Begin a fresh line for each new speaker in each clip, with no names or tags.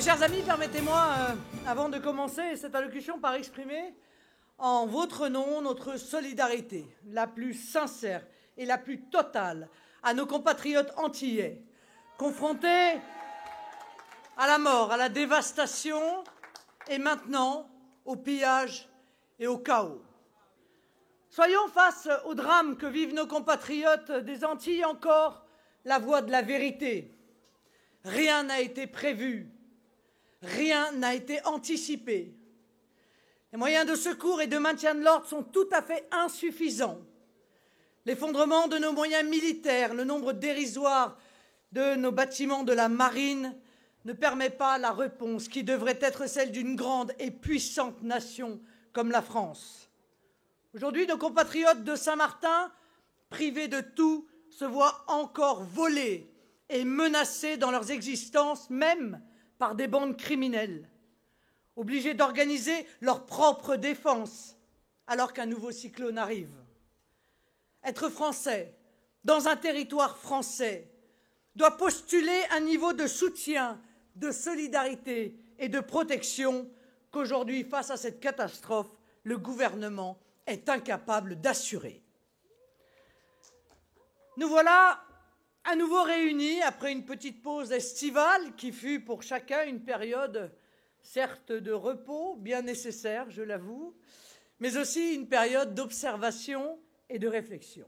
Chers amis, permettez-moi, avant de commencer cette allocution, par exprimer en votre nom notre solidarité la plus sincère et la plus totale à nos compatriotes antillais, confrontés à la mort, à la dévastation et maintenant au pillage et au chaos. Soyons face au drame que vivent nos compatriotes des Antilles encore la voie de la vérité. Rien n'a été prévu. Rien n'a été anticipé. Les moyens de secours et de maintien de l'ordre sont tout à fait insuffisants. L'effondrement de nos moyens militaires, le nombre dérisoire de nos bâtiments de la marine ne permet pas la réponse qui devrait être celle d'une grande et puissante nation comme la France. Aujourd'hui, nos compatriotes de Saint-Martin, privés de tout, se voient encore volés et menacés dans leurs existences, même par des bandes criminelles, obligés d'organiser leur propre défense alors qu'un nouveau cyclone arrive. Être français, dans un territoire français, doit postuler un niveau de soutien, de solidarité et de protection qu'aujourd'hui, face à cette catastrophe, le gouvernement est incapable d'assurer. Nous voilà à nouveau réunis après une petite pause estivale qui fut pour chacun une période, certes de repos, bien nécessaire, je l'avoue, mais aussi une période d'observation et de réflexion.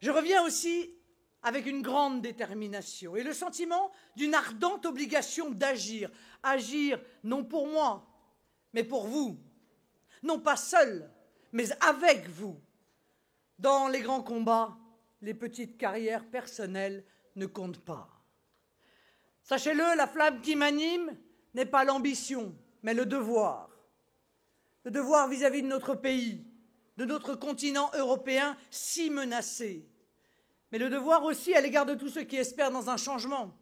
Je reviens aussi avec une grande détermination et le sentiment d'une ardente obligation d'agir. Agir non pour moi, mais pour vous. Non pas seul, mais avec vous. Dans les grands combats, les petites carrières personnelles ne comptent pas. Sachez-le, la flamme qui m'anime n'est pas l'ambition, mais le devoir. Le devoir vis-à-vis de notre pays, de notre continent européen si menacé. Mais le devoir aussi à l'égard de tous ceux qui espèrent dans un changement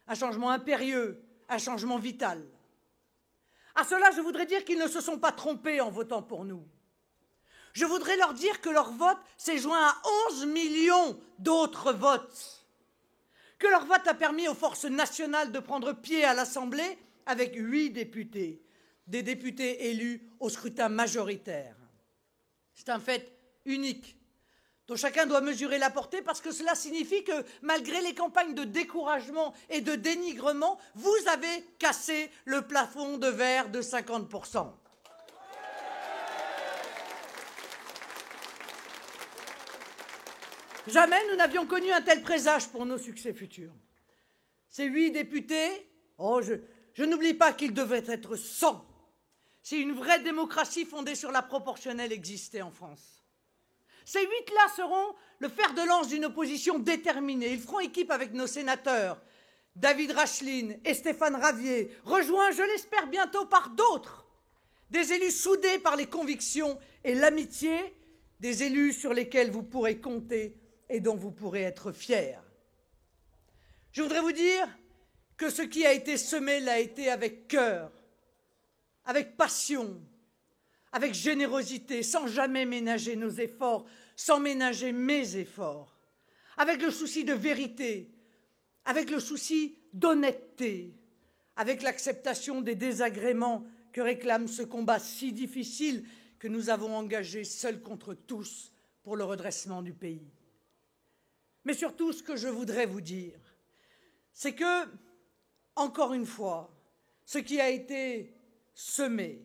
impérieux, un changement vital. À cela, je voudrais dire qu'ils ne se sont pas trompés en votant pour nous. Je voudrais leur dire que leur vote s'est joint à 11 millions d'autres votes, que leur vote a permis aux forces nationales de prendre pied à l'Assemblée avec 8 députés, des députés élus au scrutin majoritaire. C'est un fait unique dont chacun doit mesurer la portée parce que cela signifie que, malgré les campagnes de découragement et de dénigrement, vous avez cassé le plafond de verre de 50%. Jamais nous n'avions connu un tel présage pour nos succès futurs. Ces 8 députés, je n'oublie pas qu'ils devaient être 100 si une vraie démocratie fondée sur la proportionnelle existait en France. Ces 8-là seront le fer de lance d'une opposition déterminée. Ils feront équipe avec nos sénateurs, David Racheline et Stéphane Ravier, rejoints, je l'espère, bientôt par d'autres, des élus soudés par les convictions et l'amitié, des élus sur lesquels vous pourrez compter et dont vous pourrez être fiers. Je voudrais vous dire que ce qui a été semé l'a été avec cœur, avec passion, avec générosité, sans jamais ménager nos efforts, sans ménager mes efforts, avec le souci de vérité, avec le souci d'honnêteté, avec l'acceptation des désagréments que réclame ce combat si difficile que nous avons engagé seuls contre tous pour le redressement du pays. Mais surtout, ce que je voudrais vous dire, c'est que, encore une fois, ce qui a été semé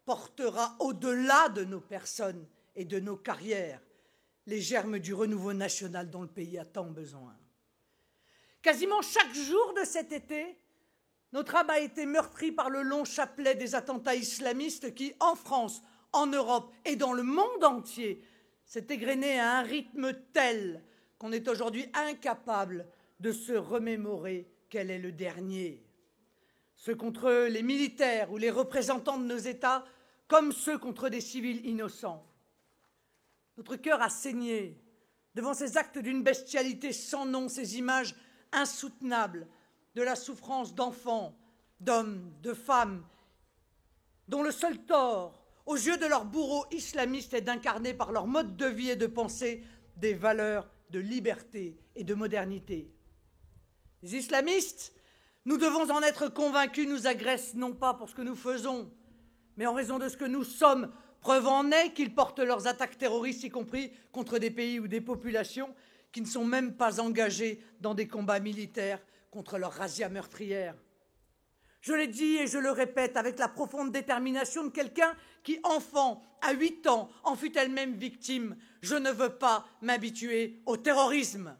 portera au-delà de nos personnes et de nos carrières les germes du renouveau national dont le pays a tant besoin. Quasiment chaque jour de cet été, notre âme a été meurtrie par le long chapelet des attentats islamistes qui, en France, en Europe et dans le monde entier, s'est égrené à un rythme tel qu'on est aujourd'hui incapable de se remémorer quel est le dernier. Ceux contre les militaires ou les représentants de nos États, comme ceux contre des civils innocents. Notre cœur a saigné devant ces actes d'une bestialité sans nom, ces images insoutenables de la souffrance d'enfants, d'hommes, de femmes, dont le seul tort, aux yeux de leurs bourreaux islamistes, est d'incarner par leur mode de vie et de pensée des valeurs de liberté et de modernité. Les islamistes Nous devons en être convaincus, nous agressent non pas pour ce que nous faisons, mais en raison de ce que nous sommes. Preuve en est qu'ils portent leurs attaques terroristes, y compris contre des pays ou des populations qui ne sont même pas engagés dans des combats militaires contre leur razzia meurtrière. Je l'ai dit et je le répète avec la profonde détermination de quelqu'un qui, enfant, à 8 ans, en fut elle-même victime. Je ne veux pas m'habituer au terrorisme.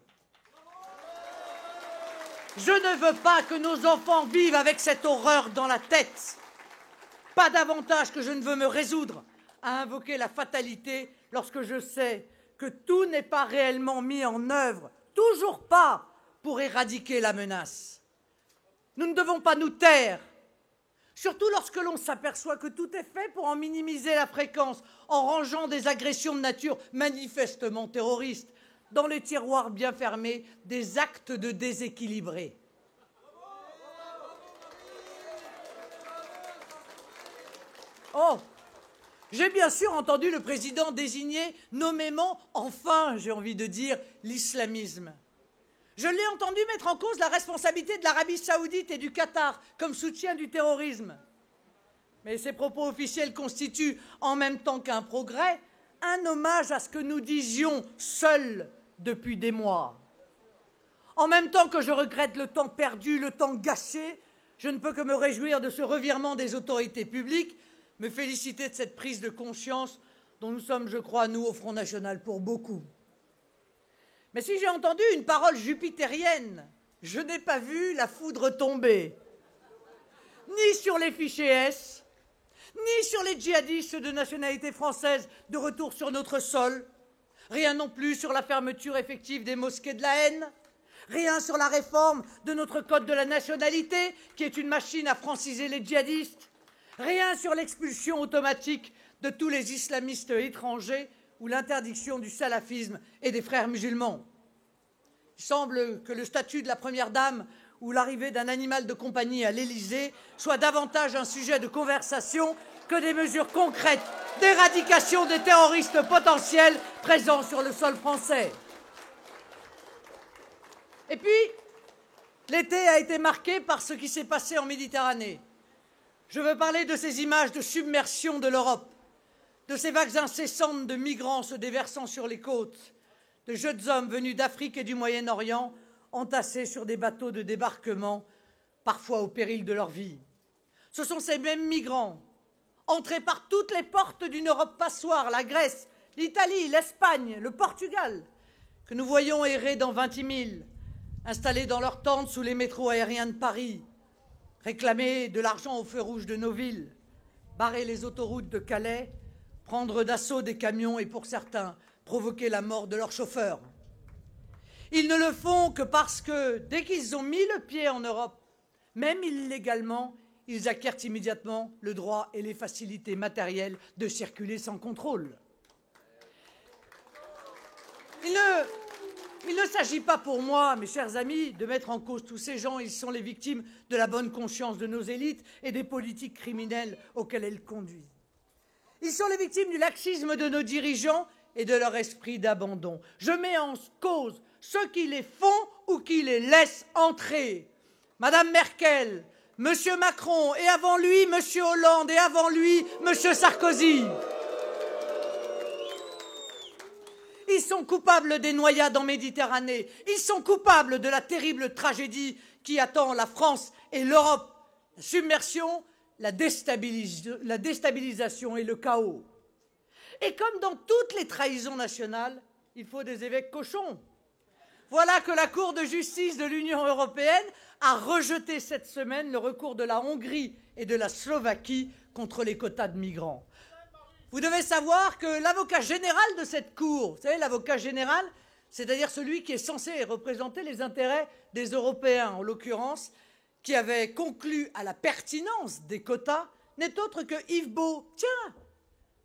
Je ne veux pas que nos enfants vivent avec cette horreur dans la tête. Pas davantage que je ne veux me résoudre à invoquer la fatalité lorsque je sais que tout n'est pas réellement mis en œuvre, toujours pas, pour éradiquer la menace. Nous ne devons pas nous taire, surtout lorsque l'on s'aperçoit que tout est fait pour en minimiser la fréquence, en rangeant des agressions de nature manifestement terroristes dans les tiroirs bien fermés des actes de déséquilibrés. Oh, j'ai bien sûr entendu le président désigner nommément, enfin, j'ai envie de dire, l'islamisme. Je l'ai entendu mettre en cause la responsabilité de l'Arabie saoudite et du Qatar comme soutien du terrorisme. Mais ces propos officiels constituent, en même temps qu'un progrès, un hommage à ce que nous disions seuls depuis des mois. En même temps que je regrette le temps perdu, le temps gâché, je ne peux que me réjouir de ce revirement des autorités publiques, me féliciter de cette prise de conscience dont nous sommes, je crois, nous, au Front National, pour beaucoup. Mais si j'ai entendu une parole jupitérienne, je n'ai pas vu la foudre tomber, ni sur les fichiers S, ni sur les djihadistes de nationalité française de retour sur notre sol, rien non plus sur la fermeture effective des mosquées de la haine, rien sur la réforme de notre code de la nationalité, qui est une machine à franciser les djihadistes, rien sur l'expulsion automatique de tous les islamistes étrangers ou l'interdiction du salafisme et des frères musulmans. Il semble que le statut de la Première Dame ou l'arrivée d'un animal de compagnie à l'Élysée soit davantage un sujet de conversation que des mesures concrètes d'éradication des terroristes potentiels présents sur le sol français. Et puis, l'été a été marqué par ce qui s'est passé en Méditerranée. Je veux parler de ces images de submersion de l'Europe, de ces vagues incessantes de migrants se déversant sur les côtes, de jeunes hommes venus d'Afrique et du Moyen-Orient entassés sur des bateaux de débarquement, parfois au péril de leur vie. Ce sont ces mêmes migrants, entrés par toutes les portes d'une Europe passoire, la Grèce, l'Italie, l'Espagne, le Portugal, que nous voyons errer dans 20 000, installés dans leurs tentes sous les métros aériens de Paris, réclamer de l'argent au feu rouge de nos villes, barrer les autoroutes de Calais, prendre d'assaut des camions et, pour certains, provoquer la mort de leurs chauffeurs. Ils ne le font que parce que, dès qu'ils ont mis le pied en Europe, même illégalement, ils acquièrent immédiatement le droit et les facilités matérielles de circuler sans contrôle. Il ne s'agit pas pour moi, mes chers amis, de mettre en cause tous ces gens. Ils sont les victimes de la bonne conscience de nos élites et des politiques criminelles auxquelles elles conduisent. Ils sont les victimes du laxisme de nos dirigeants et de leur esprit d'abandon. Je mets en cause ceux qui les font ou qui les laissent entrer. Madame Merkel, Monsieur Macron, et avant lui, Monsieur Hollande, et avant lui, Monsieur Sarkozy. Ils sont coupables des noyades en Méditerranée. Ils sont coupables de la terrible tragédie qui attend la France et l'Europe. La submersion, la déstabilisation et le chaos. Et comme dans toutes les trahisons nationales, il faut des évêques cochons. Voilà que la Cour de justice de l'Union européenne a rejeté cette semaine le recours de la Hongrie et de la Slovaquie contre les quotas de migrants. Vous devez savoir que l'avocat général de cette Cour, vous savez, l'avocat général, c'est-à-dire celui qui est censé représenter les intérêts des Européens, en l'occurrence, qui avait conclu à la pertinence des quotas, n'est autre que Yves Beau. Tiens,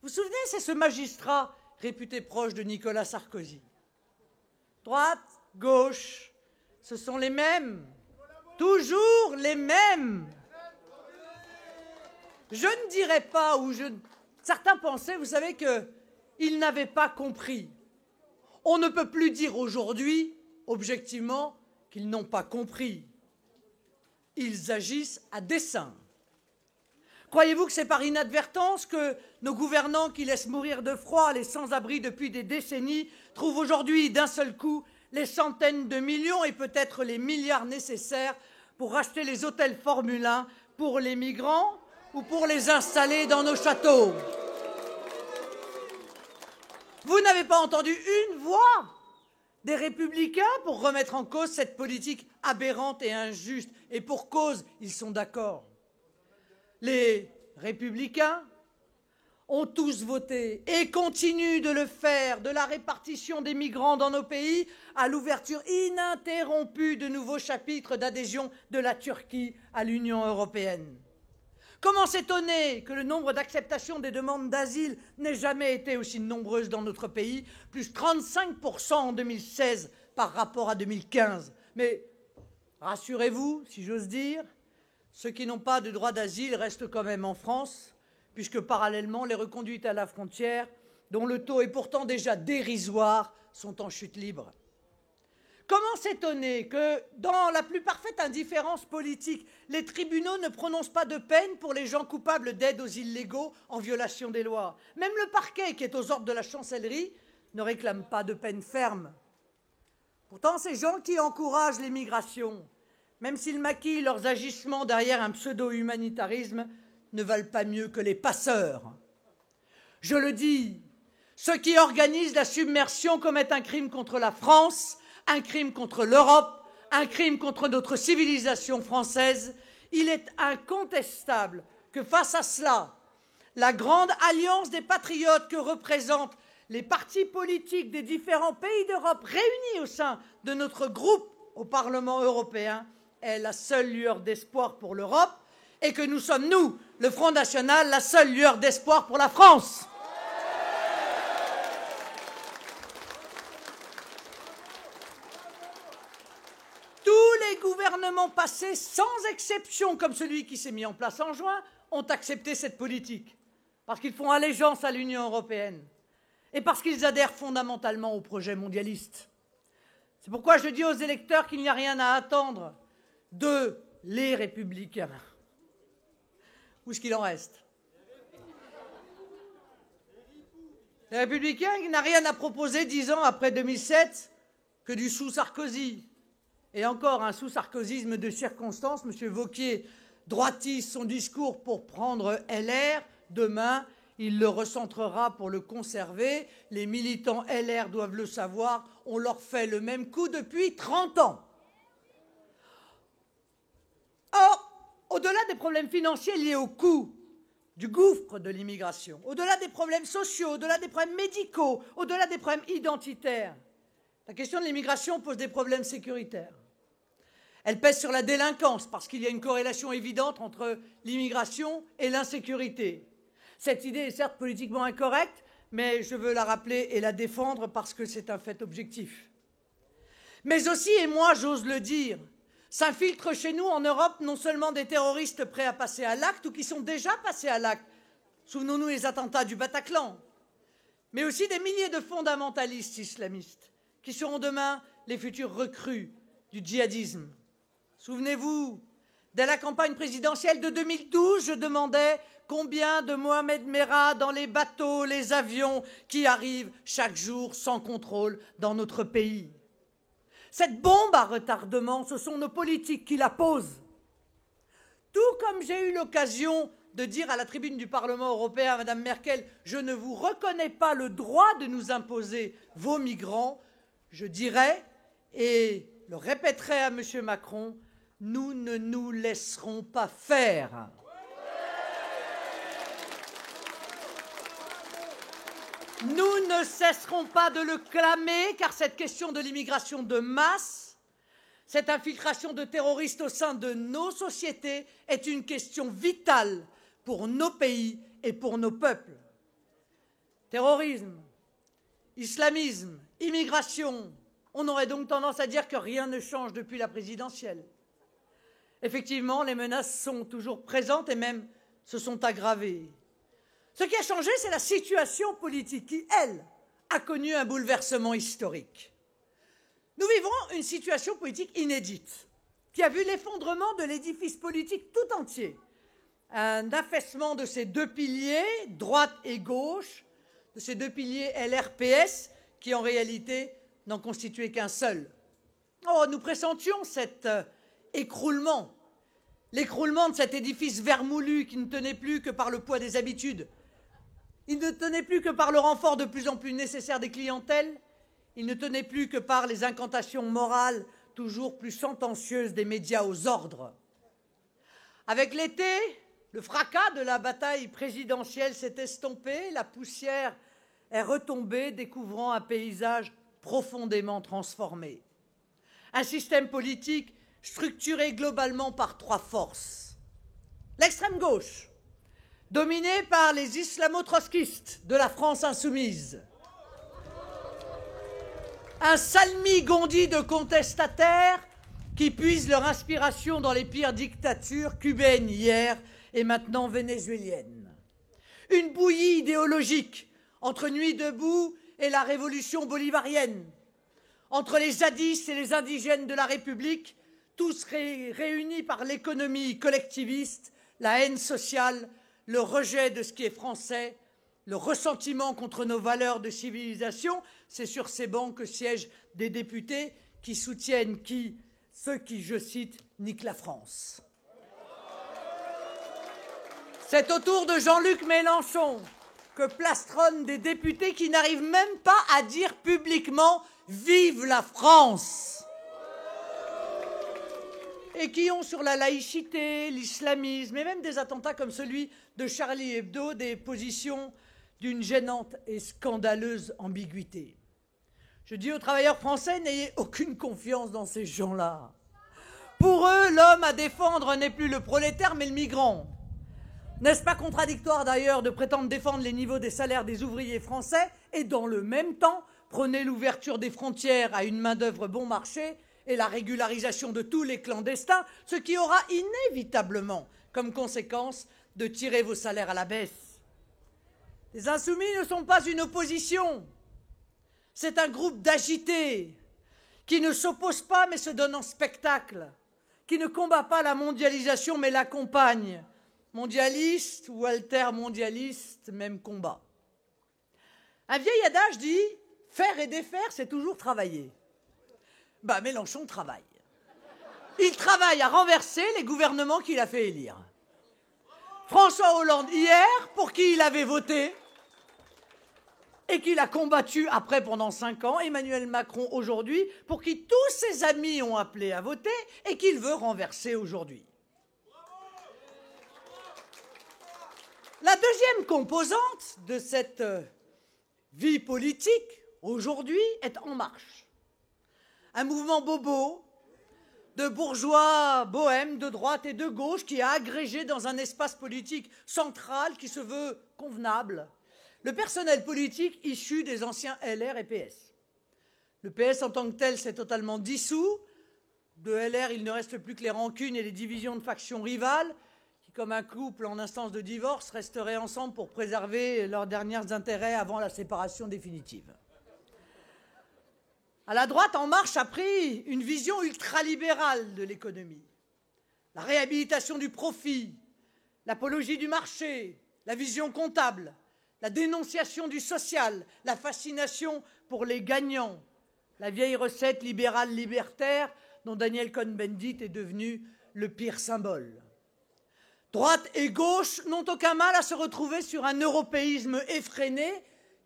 vous vous souvenez, c'est ce magistrat réputé proche de Nicolas Sarkozy. Droite, gauche, ce sont les mêmes, toujours les mêmes. Je ne dirais pas, certains pensaient, vous savez, qu'ils n'avaient pas compris. On ne peut plus dire aujourd'hui, objectivement, qu'ils n'ont pas compris. ils agissent à dessein. Croyez-vous que c'est par inadvertance que nos gouvernants qui laissent mourir de froid les sans-abri depuis des décennies trouvent aujourd'hui d'un seul coup les centaines de millions et peut-être les milliards nécessaires pour racheter les hôtels Formule 1 pour les migrants ou pour les installer dans nos châteaux? Vous n'avez pas entendu une voix des Républicains pour remettre en cause cette politique aberrante et injuste. Et pour cause, ils sont d'accord. Les Républicains ont tous voté et continuent de le faire de la répartition des migrants dans nos pays à l'ouverture ininterrompue de nouveaux chapitres d'adhésion de la Turquie à l'Union européenne. Comment s'étonner que le nombre d'acceptations des demandes d'asile n'ait jamais été aussi nombreuse dans notre pays, plus 35% en 2016 par rapport à 2015. Mais rassurez-vous, si j'ose dire, ceux qui n'ont pas de droit d'asile restent quand même en France, puisque parallèlement, les reconduites à la frontière, dont le taux est pourtant déjà dérisoire, sont en chute libre. Comment s'étonner que, dans la plus parfaite indifférence politique, les tribunaux ne prononcent pas de peine pour les gens coupables d'aide aux illégaux en violation des lois? Même le parquet, qui est aux ordres de la chancellerie, ne réclame pas de peine ferme. Pourtant, ces gens qui encouragent l'immigration, même s'ils maquillent leurs agissements derrière un pseudo-humanitarisme, ne valent pas mieux que les passeurs. Je le dis, ceux qui organisent la submersion commettent un crime contre la France, un crime contre l'Europe, un crime contre notre civilisation française. Il est incontestable que face à cela, la grande alliance des patriotes que représentent les partis politiques des différents pays d'Europe réunis au sein de notre groupe au Parlement européen est la seule lueur d'espoir pour l'Europe et que nous sommes, nous, le Front National, la seule lueur d'espoir pour la France. Les gouvernements passés, sans exception, comme celui qui s'est mis en place en juin, ont accepté cette politique, parce qu'ils font allégeance à l'Union européenne et parce qu'ils adhèrent fondamentalement au projet mondialiste. C'est pourquoi je dis aux électeurs qu'il n'y a rien à attendre de les Républicains. Où est-ce qu'il en reste? Les Républicains qui n'ont rien à proposer 10 ans après 2007 que du sous-Sarkozy. Et encore un sous-sarkozysme de circonstance. M. Wauquiez droitise son discours pour prendre LR. Demain, il le recentrera pour le conserver. Les militants LR doivent le savoir. On leur fait le même coup depuis 30 ans. Or, au-delà des problèmes financiers liés au coût du gouffre de l'immigration, au-delà des problèmes sociaux, au-delà des problèmes médicaux, au-delà des problèmes identitaires, la question de l'immigration pose des problèmes sécuritaires. Elle pèse sur la délinquance parce qu'il y a une corrélation évidente entre l'immigration et l'insécurité. Cette idée est certes politiquement incorrecte, mais je veux la rappeler et la défendre parce que c'est un fait objectif. Mais aussi, et moi j'ose le dire, s'infiltrent chez nous en Europe non seulement des terroristes prêts à passer à l'acte ou qui sont déjà passés à l'acte, souvenons-nous les attentats du Bataclan, mais aussi des milliers de fondamentalistes islamistes qui seront demain les futurs recrues du djihadisme. Souvenez-vous, dès la campagne présidentielle de 2012, je demandais combien de Mohamed Merah dans les bateaux, les avions qui arrivent chaque jour sans contrôle dans notre pays. Cette bombe à retardement, ce sont nos politiques qui la posent. Tout comme j'ai eu l'occasion de dire à la tribune du Parlement européen à Mme Merkel « Je ne vous reconnais pas le droit de nous imposer vos migrants », je dirais et le répéterai à M. Macron, nous ne nous laisserons pas faire. Nous ne cesserons pas de le clamer, car cette question de l'immigration de masse, cette infiltration de terroristes au sein de nos sociétés est une question vitale pour nos pays et pour nos peuples. Terrorisme, islamisme, immigration, on aurait donc tendance à dire que rien ne change depuis la présidentielle. Effectivement, les menaces sont toujours présentes et même se sont aggravées. Ce qui a changé, c'est la situation politique qui, elle, a connu un bouleversement historique. Nous vivons une situation politique inédite. qui a vu l'effondrement de l'édifice politique tout entier, un affaissement de ses deux piliers, droite et gauche, de ces deux piliers LRPS, qui en réalité n'en constituaient qu'un seul. Oh, nous pressentions cet écroulement, l'écroulement de cet édifice vermoulu qui ne tenait plus que par le poids des habitudes. Il ne tenait plus que par le renfort de plus en plus nécessaire des clientèles, il ne tenait plus que par les incantations morales toujours plus sentencieuses des médias aux ordres. Avec l'été, le fracas de la bataille présidentielle s'est estompé, la poussière est retombée, découvrant un paysage profondément transformé. Un système politique structuré globalement par trois forces. L'extrême gauche, dominée par les islamo-trotskistes de la France insoumise. Un salmigondi de contestataires qui puisent leur inspiration dans les pires dictatures cubaines hier et maintenant vénézuéliennes. Une bouillie idéologique entre Nuit debout et la révolution bolivarienne, entre les zadistes et les indigènes de la République, tous réunis par l'économie collectiviste, la haine sociale, le rejet de ce qui est français, le ressentiment contre nos valeurs de civilisation. C'est sur ces bancs que siègent des députés qui soutiennent ceux qui, je cite, niquent la France. C'est au tour de Jean-Luc Mélenchon que plastronnent des députés qui n'arrivent même pas à dire publiquement « Vive la France !» et qui ont sur la laïcité, l'islamisme et même des attentats comme celui de Charlie Hebdo des positions d'une gênante et scandaleuse ambiguïté. Je dis aux travailleurs français, n'ayez aucune confiance dans ces gens-là. Pour eux, l'homme à défendre n'est plus le prolétaire, mais le migrant. N'est-ce pas contradictoire d'ailleurs de prétendre défendre les niveaux des salaires des ouvriers français et dans le même temps prôner l'ouverture des frontières à une main-d'œuvre bon marché et la régularisation de tous les clandestins, ce qui aura inévitablement comme conséquence de tirer vos salaires à la baisse. Les Insoumis ne sont pas une opposition, c'est un groupe d'agités qui ne s'oppose pas mais se donne en spectacle, qui ne combat pas la mondialisation mais l'accompagne. Mondialiste ou altermondialiste, même combat. Un vieil adage dit « faire et défaire, c'est toujours travailler ». Mélenchon travaille. Il travaille à renverser les gouvernements qu'il a fait élire. François Hollande hier, pour qui il avait voté et qu'il a combattu après pendant 5 ans, Emmanuel Macron aujourd'hui, pour qui tous ses amis ont appelé à voter et qu'il veut renverser aujourd'hui. La deuxième composante de cette vie politique, aujourd'hui, est En Marche. Un mouvement bobo, de bourgeois bohèmes, de droite et de gauche, qui a agrégé dans un espace politique central qui se veut convenable le personnel politique issu des anciens LR et PS. Le PS en tant que tel s'est totalement dissous. De LR, il ne reste plus que les rancunes et les divisions de factions rivales, qui, comme un couple en instance de divorce, resteraient ensemble pour préserver leurs derniers intérêts avant la séparation définitive. À la droite, En Marche a pris une vision ultralibérale de l'économie. La réhabilitation du profit, l'apologie du marché, la vision comptable, la dénonciation du social, la fascination pour les gagnants, la vieille recette libérale libertaire dont Daniel Cohn-Bendit est devenu le pire symbole. Droite et gauche n'ont aucun mal à se retrouver sur un européisme effréné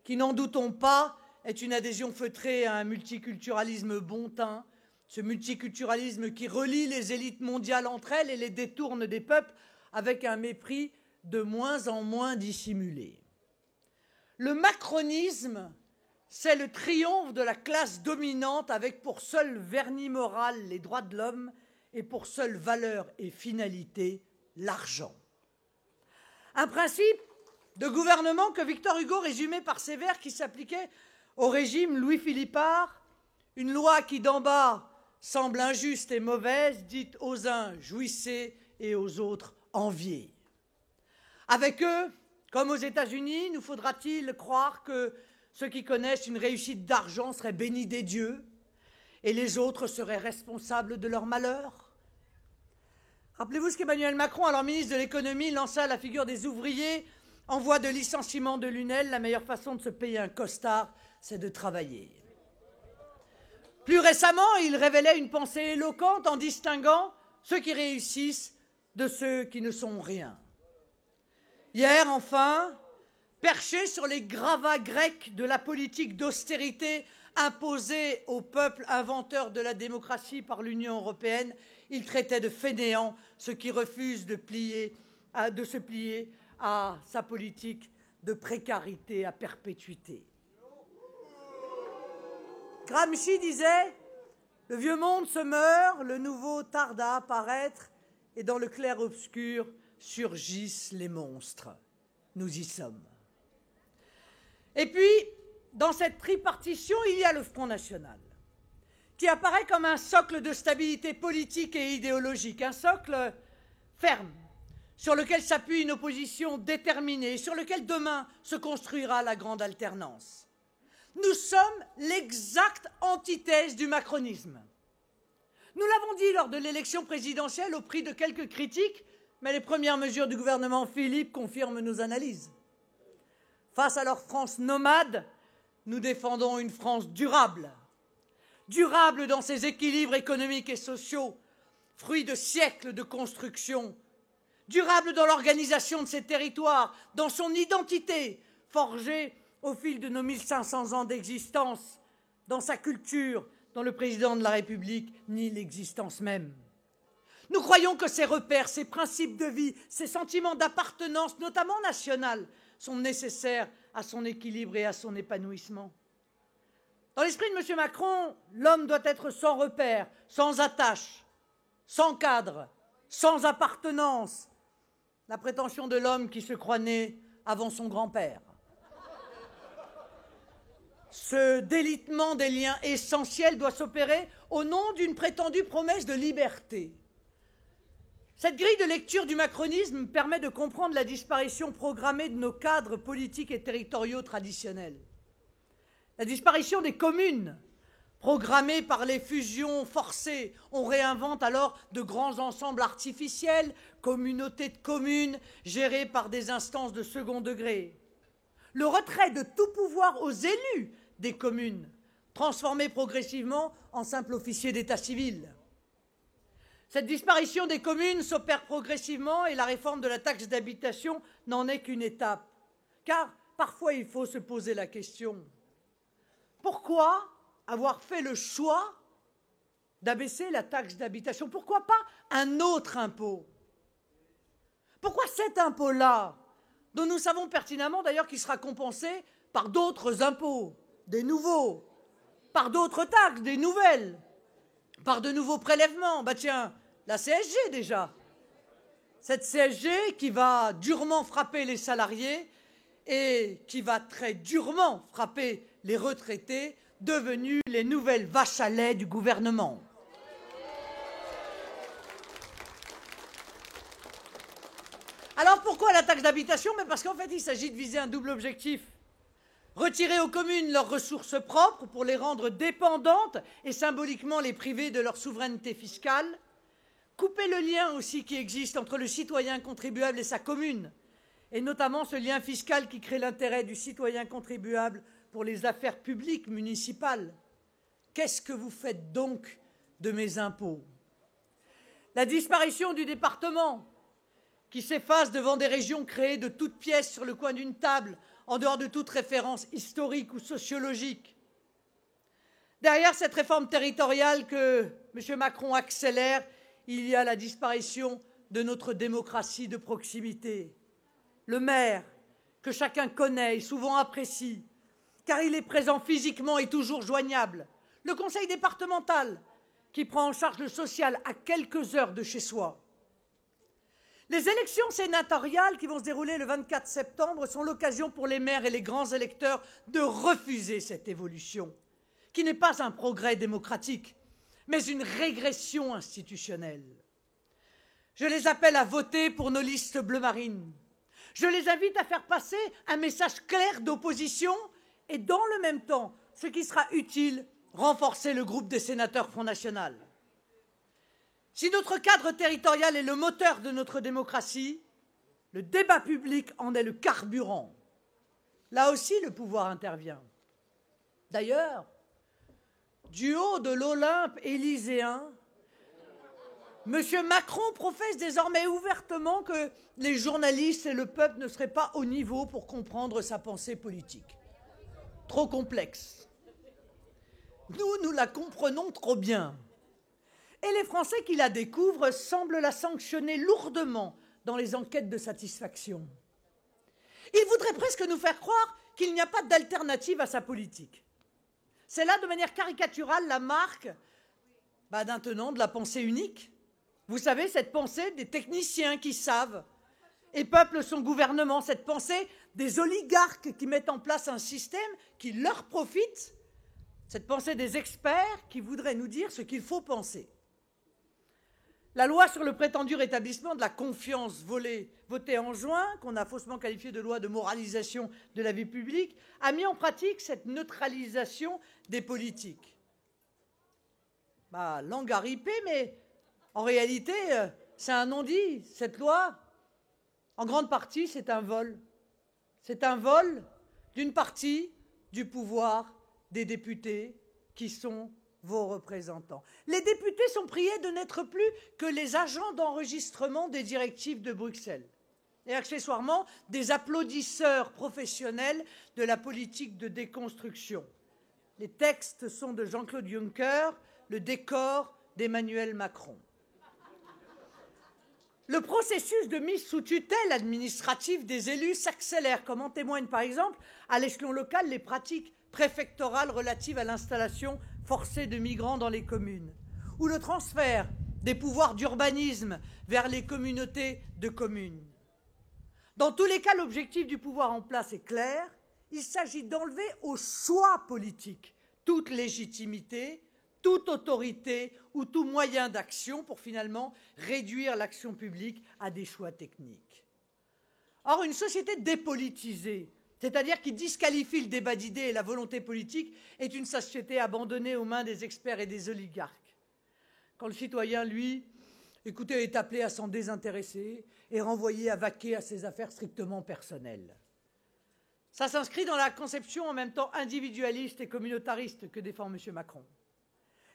qui, n'en doutons pas, est une adhésion feutrée à un multiculturalisme bon teint, ce multiculturalisme qui relie les élites mondiales entre elles et les détourne des peuples avec un mépris de moins en moins dissimulé. Le macronisme, c'est le triomphe de la classe dominante avec pour seul vernis moral les droits de l'homme et pour seule valeur et finalité l'argent. Un principe de gouvernement que Victor Hugo résumait par ces vers qui s'appliquaient au régime Louis-Philippard, une loi qui d'en bas semble injuste et mauvaise, dite aux uns jouissez et aux autres enviez. Avec eux, comme aux États-Unis, nous faudra-t-il croire que ceux qui connaissent une réussite d'argent seraient bénis des dieux et les autres seraient responsables de leur malheur? Rappelez-vous ce qu'Emmanuel Macron, alors ministre de l'économie, lança à la figure des ouvriers en voie de licenciement de Lunel. La meilleure façon de se payer un costard, c'est de travailler. Plus récemment, il révélait une pensée éloquente en distinguant ceux qui réussissent de ceux qui ne sont rien. Hier, enfin, perché sur les gravats grecs de la politique d'austérité imposée au peuple inventeur de la démocratie par l'Union européenne, il traitait de fainéants ceux qui refusent de se plier à sa politique de précarité à perpétuité. Gramsci disait « Le vieux monde se meurt, le nouveau tarde à apparaître, et dans le clair-obscur surgissent les monstres. » Nous y sommes. Et puis, dans cette tripartition, il y a le Front national, qui apparaît comme un socle de stabilité politique et idéologique, un socle ferme, sur lequel s'appuie une opposition déterminée, sur lequel demain se construira la grande alternance. Nous sommes l'exacte antithèse du macronisme. Nous l'avons dit lors de l'élection présidentielle au prix de quelques critiques, mais les premières mesures du gouvernement Philippe confirment nos analyses. Face à leur France nomade, nous défendons une France durable. Durable dans ses équilibres économiques et sociaux, fruit de siècles de construction. Durable dans l'organisation de ses territoires, dans son identité, forgée au fil de nos 1500 ans d'existence, dans sa culture, dont le président de la République nie l'existence même. Nous croyons que ces repères, ces principes de vie, ces sentiments d'appartenance, notamment nationale, sont nécessaires à son équilibre et à son épanouissement. Dans l'esprit de M. Macron, l'homme doit être sans repères, sans attache, sans cadre, sans appartenance. La prétention de l'homme qui se croit né avant son grand-père. Ce délitement des liens essentiels doit s'opérer au nom d'une prétendue promesse de liberté. Cette grille de lecture du macronisme permet de comprendre la disparition programmée de nos cadres politiques et territoriaux traditionnels. La disparition des communes, programmée par les fusions forcées. On réinvente alors de grands ensembles artificiels, communautés de communes, gérées par des instances de second degré. Le retrait de tout pouvoir aux élus des communes, transformés progressivement en simples officiers d'état civil. Cette disparition des communes s'opère progressivement et la réforme de la taxe d'habitation n'en est qu'une étape. Car parfois il faut se poser la question, pourquoi avoir fait le choix d'abaisser la taxe d'habitation? Pourquoi pas un autre impôt? Pourquoi cet impôt-là, dont nous savons pertinemment d'ailleurs qu'il sera compensé par d'autres impôts, des nouveaux, par d'autres taxes, des nouvelles, par de nouveaux prélèvements? Bah tiens, la CSG déjà. Cette CSG qui va durement frapper les salariés et qui va très durement frapper les retraités, devenus les nouvelles vaches à lait du gouvernement. Alors pourquoi la taxe d'habitation? Parce qu'en fait, il s'agit de viser un double objectif. Retirer aux communes leurs ressources propres pour les rendre dépendantes et symboliquement les priver de leur souveraineté fiscale. Couper le lien aussi qui existe entre le citoyen contribuable et sa commune, et notamment ce lien fiscal qui crée l'intérêt du citoyen contribuable pour les affaires publiques municipales. Qu'est-ce que vous faites donc de mes impôts? La disparition du département, qui s'efface devant des régions créées de toutes pièces sur le coin d'une table, en dehors de toute référence historique ou sociologique. Derrière cette réforme territoriale que M. Macron accélère, il y a la disparition de notre démocratie de proximité. Le maire, que chacun connaît et souvent apprécie, car il est présent physiquement et toujours joignable. Le conseil départemental, qui prend en charge le social à quelques heures de chez soi. Les élections sénatoriales qui vont se dérouler le 24 septembre sont l'occasion pour les maires et les grands électeurs de refuser cette évolution, qui n'est pas un progrès démocratique, mais une régression institutionnelle. Je les appelle à voter pour nos listes bleu marine. Je les invite à faire passer un message clair d'opposition et, dans le même temps, ce qui sera utile, renforcer le groupe des sénateurs Front National. Si notre cadre territorial est le moteur de notre démocratie, le débat public en est le carburant. Là aussi, le pouvoir intervient. D'ailleurs, du haut de l'Olympe élyséen, M. Macron professe désormais ouvertement que les journalistes et le peuple ne seraient pas au niveau pour comprendre sa pensée politique. Trop complexe. Nous la comprenons trop bien. Et les Français qui la découvrent semblent la sanctionner lourdement dans les enquêtes de satisfaction. Ils voudraient presque nous faire croire qu'il n'y a pas d'alternative à sa politique. C'est là, de manière caricaturale, la marque d'un tenant de la pensée unique. Vous savez, cette pensée des techniciens qui savent et peuplent son gouvernement, cette pensée des oligarques qui mettent en place un système qui leur profite, cette pensée des experts qui voudraient nous dire ce qu'il faut penser. La loi sur le prétendu rétablissement de la confiance votée en juin, qu'on a faussement qualifiée de loi de moralisation de la vie publique, a mis en pratique cette neutralisation des politiques. Langue à ripper, mais en réalité, c'est un non-dit. Cette loi, en grande partie, c'est un vol. C'est un vol d'une partie du pouvoir des députés qui sont vos représentants. Les députés sont priés de n'être plus que les agents d'enregistrement des directives de Bruxelles et accessoirement des applaudisseurs professionnels de la politique de déconstruction. Les textes sont de Jean-Claude Juncker, le décor d'Emmanuel Macron. Le processus de mise sous tutelle administrative des élus s'accélère, comme en témoignent par exemple à l'échelon local les pratiques préfectorales relatives à l'installation forcée de migrants dans les communes, ou le transfert des pouvoirs d'urbanisme vers les communautés de communes. Dans tous les cas, l'objectif du pouvoir en place est clair. Il s'agit d'enlever au choix politique toute légitimité, toute autorité ou tout moyen d'action pour finalement réduire l'action publique à des choix techniques. Or, une société dépolitisée, c'est-à-dire qui disqualifie le débat d'idées et la volonté politique, est une société abandonnée aux mains des experts et des oligarques. Quand le citoyen, lui, est appelé à s'en désintéresser et renvoyé à vaquer à ses affaires strictement personnelles. Ça s'inscrit dans la conception en même temps individualiste et communautariste que défend M. Macron.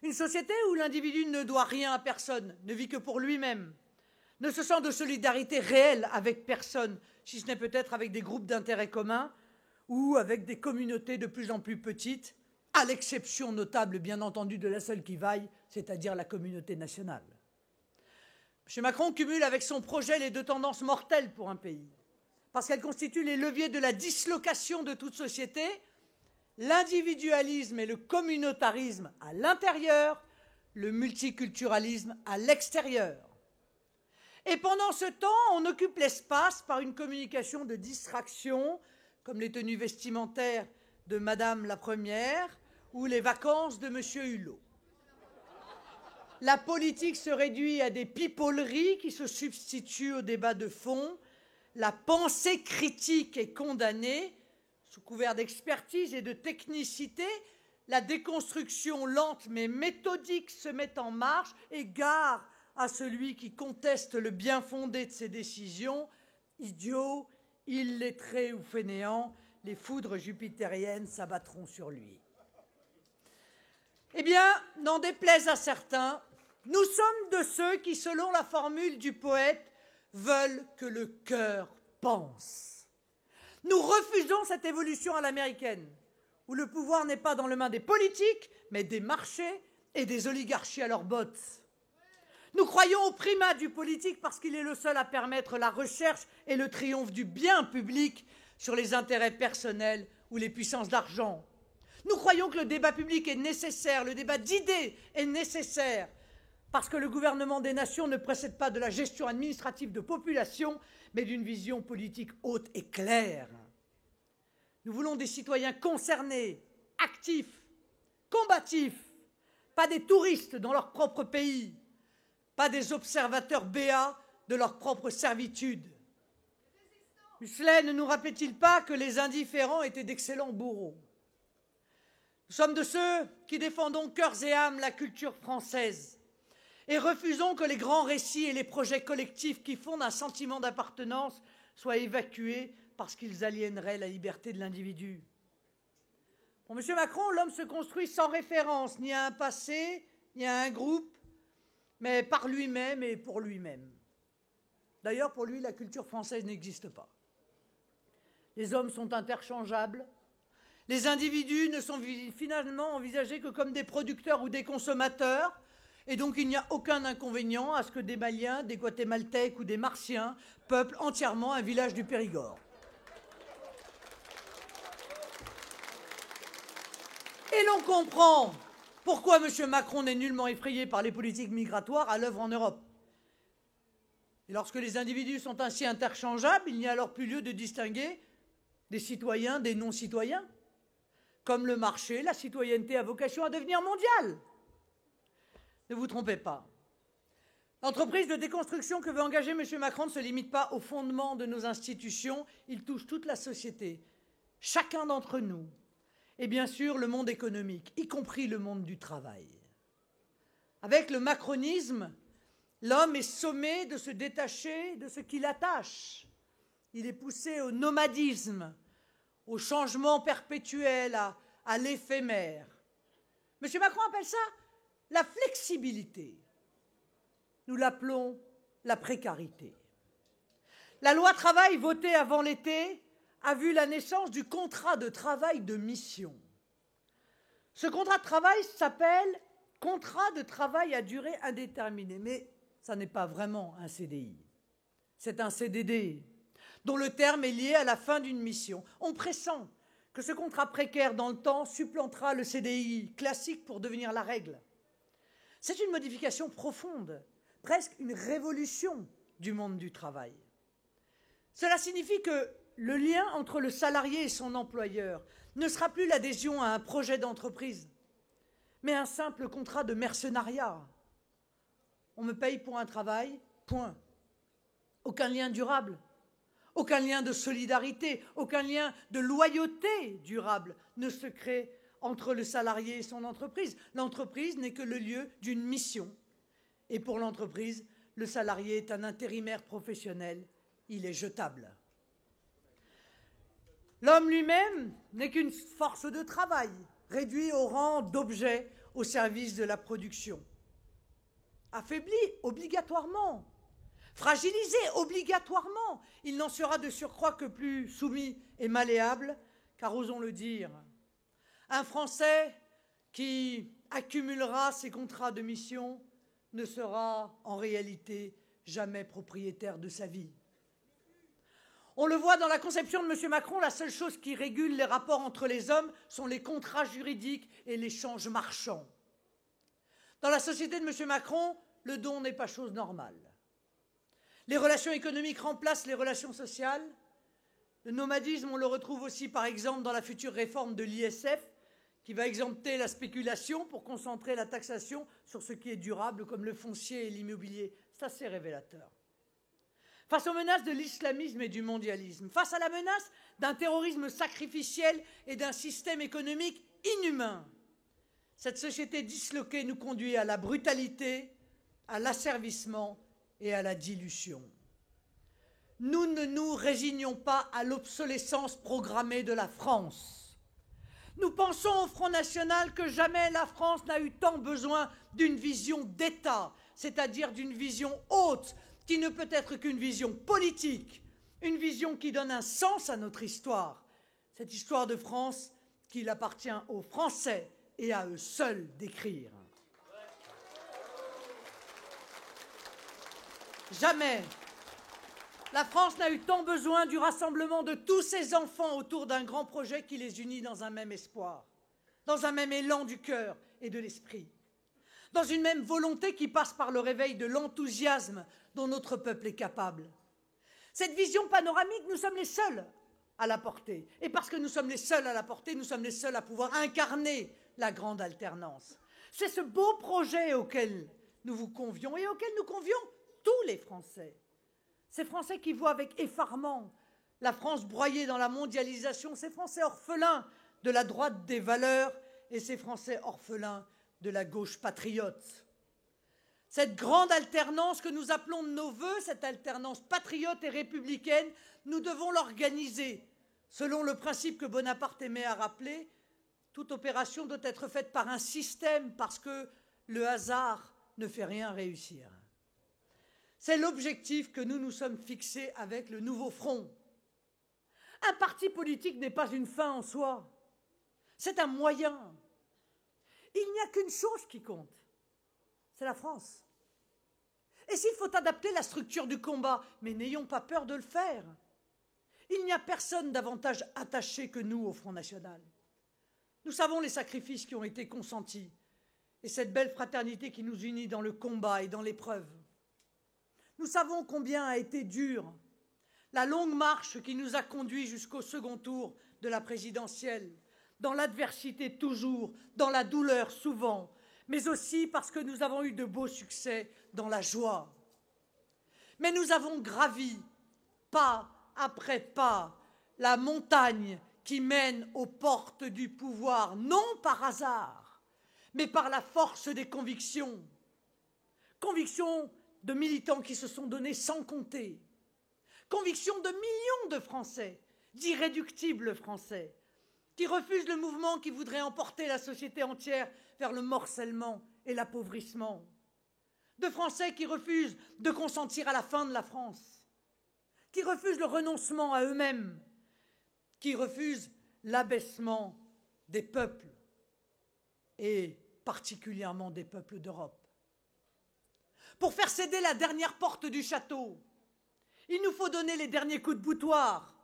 Une société où l'individu ne doit rien à personne, ne vit que pour lui-même, ne se sent de solidarité réelle avec personne, si ce n'est peut-être avec des groupes d'intérêts communs ou avec des communautés de plus en plus petites, à l'exception notable, bien entendu, de la seule qui vaille, c'est-à-dire la communauté nationale. M. Macron cumule avec son projet les deux tendances mortelles pour un pays, parce qu'elles constituent les leviers de la dislocation de toute société, l'individualisme et le communautarisme à l'intérieur, le multiculturalisme à l'extérieur. Et pendant ce temps, on occupe l'espace par une communication de distraction, comme les tenues vestimentaires de Madame la Première ou les vacances de Monsieur Hulot. La politique se réduit à des pipoleries qui se substituent au débat de fond. La pensée critique est condamnée, sous couvert d'expertise et de technicité. La déconstruction lente mais méthodique se met en marche et gare à celui qui conteste le bien-fondé de ses décisions. Idiot, illettré ou fainéant, les foudres jupitériennes s'abattront sur lui. Eh bien, n'en déplaise à certains, nous sommes de ceux qui, selon la formule du poète, veulent que le cœur pense. Nous refusons cette évolution à l'américaine, où le pouvoir n'est pas dans les mains des politiques, mais des marchés et des oligarchies à leurs bottes. Nous croyons au primat du politique parce qu'il est le seul à permettre la recherche et le triomphe du bien public sur les intérêts personnels ou les puissances d'argent. Nous croyons que le débat public est nécessaire, le débat d'idées est nécessaire, parce que le gouvernement des nations ne précède pas de la gestion administrative de population, mais d'une vision politique haute et claire. Nous voulons des citoyens concernés, actifs, combatifs, pas des touristes dans leur propre pays, pas des observateurs béats de leur propre servitude. Huxley ne nous rappelait-il pas que les indifférents étaient d'excellents bourreaux? Nous sommes de ceux qui défendons cœurs et âme la culture française, Et refusons que les grands récits et les projets collectifs qui fondent un sentiment d'appartenance soient évacués parce qu'ils aliéneraient la liberté de l'individu. Pour M. Macron, l'homme se construit sans référence ni à un passé, ni à un groupe, mais par lui-même et pour lui-même. D'ailleurs, pour lui, la culture française n'existe pas. Les hommes sont interchangeables. Les individus ne sont finalement envisagés que comme des producteurs ou des consommateurs, et donc il n'y a aucun inconvénient à ce que des Maliens, des Guatémaltèques ou des Martiens peuplent entièrement un village du Périgord. Et l'on comprend pourquoi M. Macron n'est nullement effrayé par les politiques migratoires à l'œuvre en Europe. Et lorsque les individus sont ainsi interchangeables, il n'y a alors plus lieu de distinguer des citoyens des non-citoyens. Comme le marché, la citoyenneté a vocation à devenir mondiale. Ne vous trompez pas. L'entreprise de déconstruction que veut engager M. Macron ne se limite pas au fondement de nos institutions, il touche toute la société, chacun d'entre nous, et bien sûr le monde économique, y compris le monde du travail. Avec le macronisme, l'homme est sommé de se détacher de ce qui l'attache. Il est poussé au nomadisme, au changement perpétuel, à l'éphémère. M. Macron appelle ça la flexibilité. Nous l'appelons la précarité. La loi travail votée avant l'été a vu la naissance du contrat de travail de mission. Ce contrat de travail s'appelle contrat de travail à durée indéterminée, mais ça n'est pas vraiment un CDI. C'est un CDD, dont le terme est lié à la fin d'une mission. On pressent que ce contrat précaire dans le temps supplantera le CDI classique pour devenir la règle. C'est une modification profonde, presque une révolution du monde du travail. Cela signifie que le lien entre le salarié et son employeur ne sera plus l'adhésion à un projet d'entreprise, mais un simple contrat de mercenariat. On me paye pour un travail, point. Aucun lien durable, aucun lien de solidarité, aucun lien de loyauté durable ne se crée entre le salarié et son entreprise. L'entreprise n'est que le lieu d'une mission. Et pour l'entreprise, le salarié est un intérimaire professionnel. Il est jetable. L'homme lui-même n'est qu'une force de travail, réduit au rang d'objet au service de la production. Affaibli obligatoirement, fragilisé obligatoirement, il n'en sera de surcroît que plus soumis et malléable, car osons le dire, un Français qui accumulera ses contrats de mission ne sera en réalité jamais propriétaire de sa vie. On le voit dans la conception de M. Macron, la seule chose qui régule les rapports entre les hommes sont les contrats juridiques et l'échange marchand. Dans la société de M. Macron, le don n'est pas chose normale. Les relations économiques remplacent les relations sociales. Le nomadisme, on le retrouve aussi par exemple dans la future réforme de l'ISF, qui va exempter la spéculation pour concentrer la taxation sur ce qui est durable, comme le foncier et l'immobilier. Ça, c'est révélateur. Face aux menaces de l'islamisme et du mondialisme, face à la menace d'un terrorisme sacrificiel et d'un système économique inhumain, cette société disloquée nous conduit à la brutalité, à l'asservissement et à la dilution. Nous ne nous résignons pas à l'obsolescence programmée de la France. Nous pensons au Front National que jamais la France n'a eu tant besoin d'une vision d'État, c'est-à-dire d'une vision haute, qui ne peut être qu'une vision politique, une vision qui donne un sens à notre histoire, cette histoire de France qu'il appartient aux Français et à eux seuls d'écrire. Jamais la France n'a eu tant besoin du rassemblement de tous ses enfants autour d'un grand projet qui les unit dans un même espoir, dans un même élan du cœur et de l'esprit, dans une même volonté qui passe par le réveil de l'enthousiasme dont notre peuple est capable. Cette vision panoramique, nous sommes les seuls à la porter. Et parce que nous sommes les seuls à la porter, nous sommes les seuls à pouvoir incarner la grande alternance. C'est ce beau projet auquel nous vous convions et auquel nous convions tous les Français. Ces Français qui voient avec effarement la France broyée dans la mondialisation, ces Français orphelins de la droite des valeurs et ces Français orphelins de la gauche patriote. Cette grande alternance que nous appelons de nos vœux, cette alternance patriote et républicaine, nous devons l'organiser selon le principe que Bonaparte aimait à rappeler. Toute opération doit être faite par un système parce que le hasard ne fait rien réussir. C'est l'objectif que nous nous sommes fixés avec le nouveau front. Un parti politique n'est pas une fin en soi, c'est un moyen. Il n'y a qu'une chose qui compte, c'est la France. Et s'il faut adapter la structure du combat, mais n'ayons pas peur de le faire. Il n'y a personne davantage attaché que nous au Front National. Nous savons les sacrifices qui ont été consentis et cette belle fraternité qui nous unit dans le combat et dans l'épreuve. Nous savons combien a été dure la longue marche qui nous a conduits jusqu'au second tour de la présidentielle, dans l'adversité toujours, dans la douleur souvent, mais aussi parce que nous avons eu de beaux succès dans la joie. Mais nous avons gravi, pas après pas, la montagne qui mène aux portes du pouvoir, non par hasard, mais par la force des convictions. Convictions de militants qui se sont donnés sans compter. Convictions de millions de Français, d'irréductibles Français, qui refusent le mouvement qui voudrait emporter la société entière vers le morcellement et l'appauvrissement. De Français qui refusent de consentir à la fin de la France, qui refusent le renoncement à eux-mêmes, qui refusent l'abaissement des peuples, et particulièrement des peuples d'Europe. Pour faire céder la dernière porte du château, il nous faut donner les derniers coups de boutoir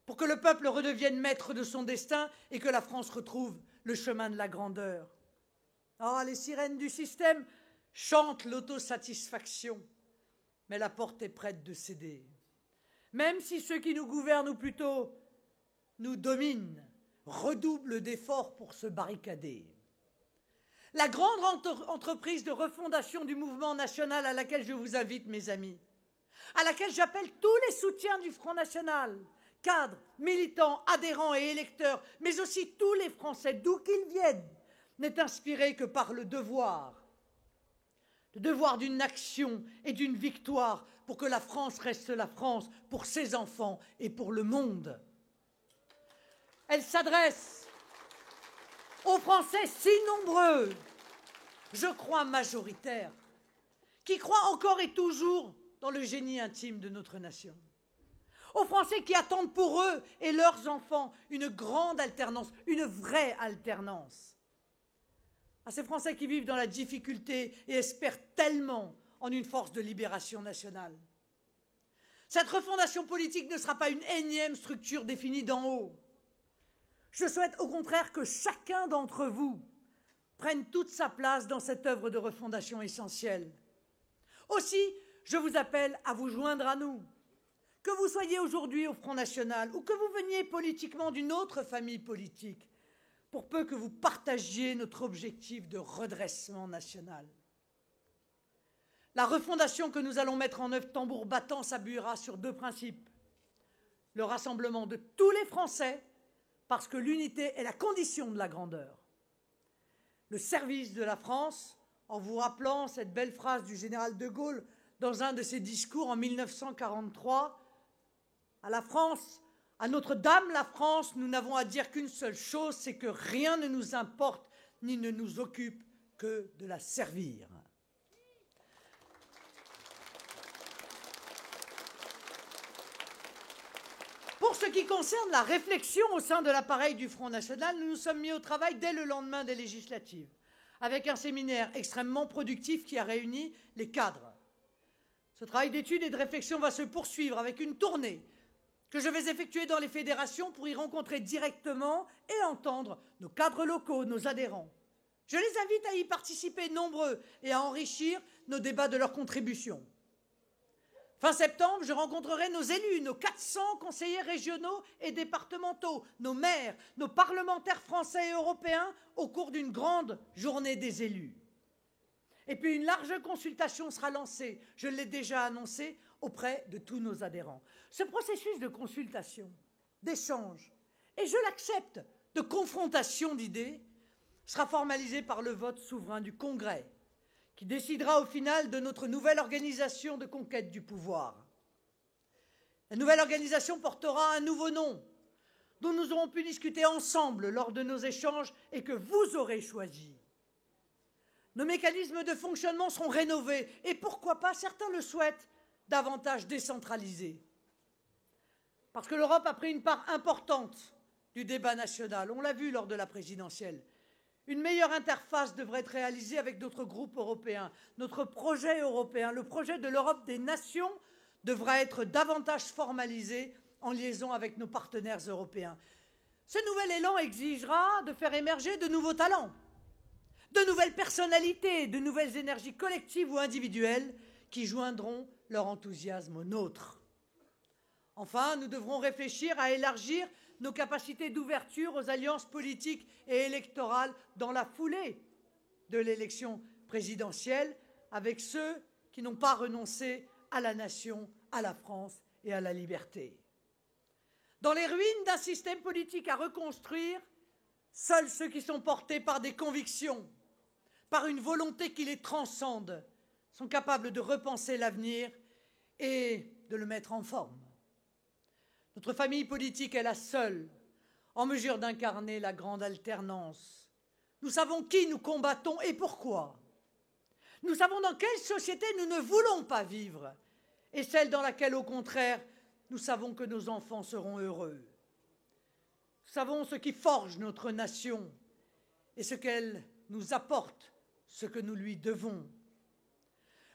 pour que le peuple redevienne maître de son destin et que la France retrouve le chemin de la grandeur. Ah, les sirènes du système chantent l'autosatisfaction, mais la porte est prête de céder. Même si ceux qui nous gouvernent, ou plutôt nous dominent, redoublent d'efforts pour se barricader. La grande entreprise de refondation du mouvement national à laquelle je vous invite, mes amis, à laquelle j'appelle tous les soutiens du Front National, cadres, militants, adhérents et électeurs, mais aussi tous les Français, d'où qu'ils viennent, n'est inspirée que par le devoir d'une action et d'une victoire pour que la France reste la France pour ses enfants et pour le monde. Elle s'adresse aux Français si nombreux, je crois majoritaires, qui croient encore et toujours dans le génie intime de notre nation. Aux Français qui attendent pour eux et leurs enfants une grande alternance, une vraie alternance. À ces Français qui vivent dans la difficulté et espèrent tellement en une force de libération nationale. Cette refondation politique ne sera pas une énième structure définie d'en haut. Je souhaite au contraire que chacun d'entre vous prenne toute sa place dans cette œuvre de refondation essentielle. Aussi, je vous appelle à vous joindre à nous. Que vous soyez aujourd'hui au Front National ou que vous veniez politiquement d'une autre famille politique, pour peu que vous partagiez notre objectif de redressement national. La refondation que nous allons mettre en œuvre tambour battant s'appuiera sur deux principes. Le rassemblement de tous les Français, parce que l'unité est la condition de la grandeur. Le service de la France, en vous rappelant cette belle phrase du général de Gaulle dans un de ses discours en 1943, à la France, à Notre-Dame la France, nous n'avons à dire qu'une seule chose, c'est que rien ne nous importe ni ne nous occupe que de la servir. Pour ce qui concerne la réflexion au sein de l'appareil du Front National, nous nous sommes mis au travail dès le lendemain des législatives, avec un séminaire extrêmement productif qui a réuni les cadres. Ce travail d'étude et de réflexion va se poursuivre avec une tournée que je vais effectuer dans les fédérations pour y rencontrer directement et entendre nos cadres locaux, nos adhérents. Je les invite à y participer nombreux et à enrichir nos débats de leurs contributions. Fin septembre, je rencontrerai nos élus, nos 400 conseillers régionaux et départementaux, nos maires, nos parlementaires français et européens au cours d'une grande journée des élus. Et puis une large consultation sera lancée, je l'ai déjà annoncé, auprès de tous nos adhérents. Ce processus de consultation, d'échange, et je l'accepte, de confrontation d'idées, sera formalisé par le vote souverain du Congrès, qui décidera au final de notre nouvelle organisation de conquête du pouvoir. La nouvelle organisation portera un nouveau nom, dont nous aurons pu discuter ensemble lors de nos échanges et que vous aurez choisi. Nos mécanismes de fonctionnement seront rénovés et pourquoi pas, certains le souhaitent, davantage décentralisés. Parce que l'Europe a pris une part importante du débat national, on l'a vu lors de la présidentielle. Une meilleure interface devrait être réalisée avec notre groupe européen. Notre projet européen, le projet de l'Europe des nations, devra être davantage formalisé en liaison avec nos partenaires européens. Ce nouvel élan exigera de faire émerger de nouveaux talents, de nouvelles personnalités, de nouvelles énergies collectives ou individuelles qui joindront leur enthousiasme au nôtre. Enfin, nous devrons réfléchir à élargir nos capacités d'ouverture aux alliances politiques et électorales dans la foulée de l'élection présidentielle avec ceux qui n'ont pas renoncé à la nation, à la France et à la liberté. Dans les ruines d'un système politique à reconstruire, seuls ceux qui sont portés par des convictions, par une volonté qui les transcende, sont capables de repenser l'avenir et de le mettre en forme. Notre famille politique est la seule en mesure d'incarner la grande alternance. Nous savons qui nous combattons et pourquoi. Nous savons dans quelle société nous ne voulons pas vivre et celle dans laquelle, au contraire, nous savons que nos enfants seront heureux. Nous savons ce qui forge notre nation et ce qu'elle nous apporte, ce que nous lui devons.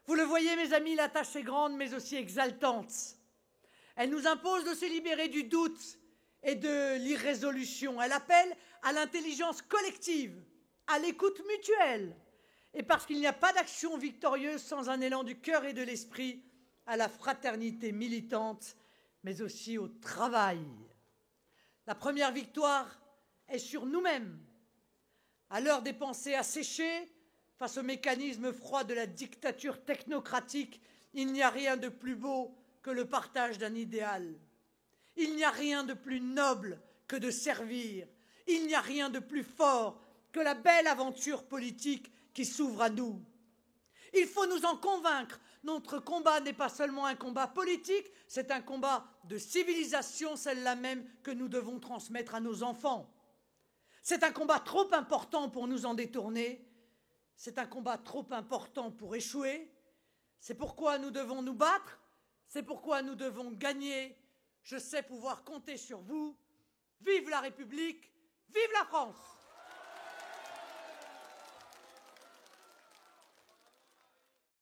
Vous le voyez, mes amis, la tâche est grande mais aussi exaltante. Elle nous impose de se libérer du doute et de l'irrésolution. Elle appelle à l'intelligence collective, à l'écoute mutuelle. Et parce qu'il n'y a pas d'action victorieuse sans un élan du cœur et de l'esprit, à la fraternité militante, mais aussi au travail. La première victoire est sur nous-mêmes. À l'heure des pensées asséchées, face au mécanisme froid de la dictature technocratique, il n'y a rien de plus beau que le partage d'un idéal. Il n'y a rien de plus noble que de servir. Il n'y a rien de plus fort que la belle aventure politique qui s'ouvre à nous. Il faut nous en convaincre. Notre combat n'est pas seulement un combat politique, c'est un combat de civilisation, celle-là même que nous devons transmettre à nos enfants. C'est un combat trop important pour nous en détourner. C'est un combat trop important pour échouer. C'est pourquoi nous devons nous battre. C'est pourquoi nous devons gagner. Je sais pouvoir compter sur vous. Vive la République, vive la France!